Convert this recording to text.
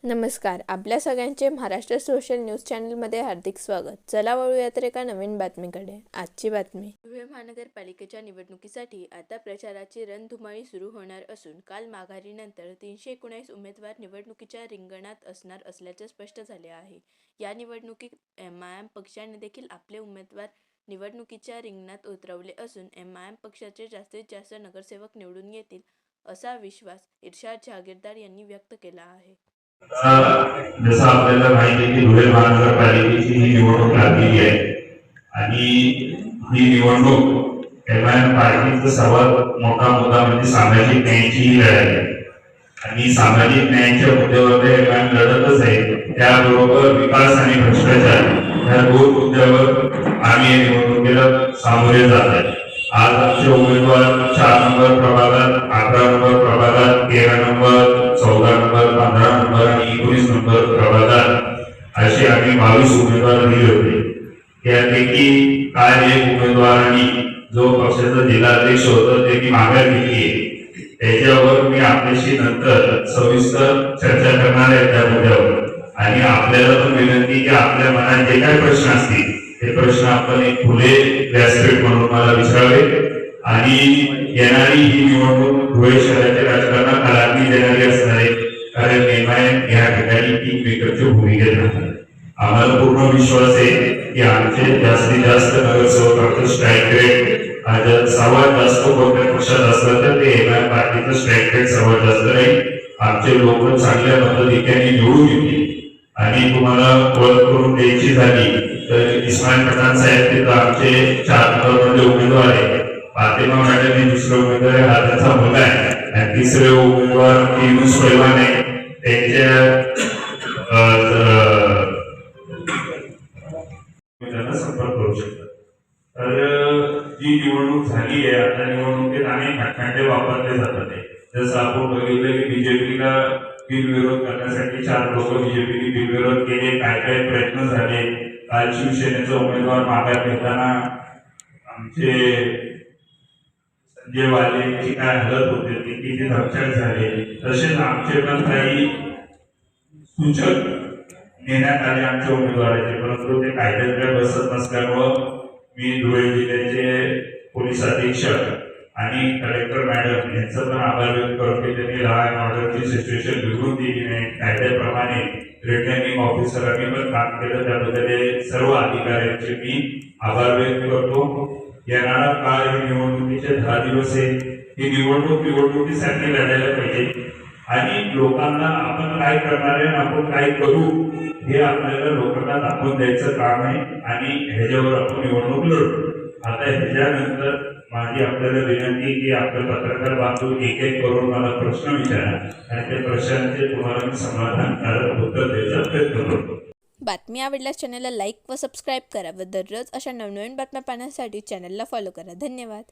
नमस्कार. आपल्या सगळ्यांचे महाराष्ट्र सोशल न्यूज चॅनलमध्ये हार्दिक स्वागत. चला वळूयात एका नवीन बातमीकडे. आजची बातमी. धुळे महानगरपालिकेच्या निवडणुकीसाठी आता प्रचाराची रणधुमाळी सुरू होणार असून काल माघारीनंतर 319 उमेदवार निवडणुकीच्या रिंगणात असणार असल्याचे स्पष्ट झाले आहे. या निवडणुकीत एमआयएम पक्षाने देखील आपले उमेदवार निवडणुकीच्या रिंगणात उतरवले असून एमआयएम पक्षाचे जास्तीत जास्त नगरसेवक निवडून येतील असा विश्वास इर्शाद जहागीरदार यांनी व्यक्त केला आहे. जसं आपल्याला माहिती आहे की धुळे महानगरपालिकेची ही निवडणूक लागलेली आहे आणि ही निवडणूक एमआयएम पार्टीचा सर्वात मोठा मुद्दा म्हणजे सामाजिक न्यायाची लढाई आहे आणि सामाजिक न्यायाच्या मुद्द्यावर एमआयएम लढतच आहे. त्याबरोबर विकास आणि भ्रष्टाचार या दोन मुद्द्यावर आम्ही निवडणुकीला सामोरे जात आहे. आज आमचे उमेदवार 4 नंबर प्रभागात, 11 नंबर प्रभागात, 13 नंबर, 14 नंबर, 15 नंबर आणि 19 नंबर प्रभागात असे आम्ही 22 उमेदवार दिले होते. त्यापैकी काय एक उमेदवारांनी जो पक्षाचा जिल्हाध्यक्ष होता त्यांनी माघार घेतली आहे. त्याच्यावर मी आपल्याशी नंतर सविस्तर चर्चा करणार आहे त्या मुद्द्यावर. आणि आपल्याला पण विनंती की आपल्या मनात जे काही प्रश्न असतील ते प्रश्न आपण एक खुले व्यासपीठ म्हणून मला विचारावे आणि येणारी ही निवडणूक धुळे शहराच्या राजकारणात कलाटणी देणारी असणार आहे. कारण एमआयएम या ठिकाणी किंगमेकरची भूमिका राहणार. आम्हाला पूर्ण विश्वास आहे की आमचे जास्तीत जास्त नगरसेवकांचं स्ट्राईक रेट सर्वात जास्त कोणत्या पक्षात असलं तर ते एमआयएम पार्टीचं स्ट्राईक रेट सर्वात जास्त राहील. आमचे लोक चांगल्या पद्धतीने निवडून येतील. आणि तुम्हाला ओळख करून द्यायची झाली तर इस्माईल पठाण साहेब तिथं आमचे 4 नंबरमध्ये उमेदवार आहे. फातिमा मॅडम हे दुसरे उमेदवार आहे, हा त्यांचा मुलगा आहे. आणि तिसरे उमेदवार युनुस पैलवान आहे. त्यांना संपर्क करू शकतात. तर जी निवडणूक झाली आहे आता निवडणुकीत अनेक हटखंडे वापरले जातात. जसं आपण बघितलं की बीजेपीला बिनविरोध करण्यासाठी 4 लोक बीजेपीने बिनविरोध केले. काय काय प्रयत्न झाले. काल शिवसेनेचा उमेदवार माघार घेताना आमचे संजय वालेची काय हालत होते ती किती धमशाक झाले. तसेच आमचे पण काही सूचक नेण्यात आले आमच्या उमेदवाराचे, परंतु ते कायद्याच्या बसत नसल्यामुळं मी धुळे जिल्ह्याचे पोलीस अधीक्षक आणि कलेक्टर मॅडम यांचं पण आभार व्यक्त करतो की त्यांनी लॉ अँड ऑर्डरची सिच्युएशन बिघडून दिली नाही. कायद्याप्रमाणे रिटर्निंग ऑफिसरांनी पण काम केलं, त्याबद्दल सर्व अधिकाऱ्यांचे मी आभार व्यक्त करतो. येणारा काळ हे निवडणुकीचे 10 दिवस आहे. ही निवडणुकीसाठी लढायला पाहिजे आणि लोकांना आपण काय करणार आहे आपण काय करू हे आपल्याला लोकांना दाखवून द्यायचं काम आहे आणि ह्याच्यावर आपण निवडणूक लढू. आता ह्याच्यानंतर माझी आपल्याला विनंती की आपले पत्रकार बांधून एक एक करून मला प्रश्न विचारा आणि त्या प्रश्नांचे तुम्हाला मी समाधानकारक उत्तर द्यायचा प्रयत्न करतो. बातमी आवडल्यास चॅनलला लाईक व सबस्क्राईब करा व दररोज अशा नवनवीन बातम्या पाहण्यासाठी चॅनलला फॉलो करा. धन्यवाद.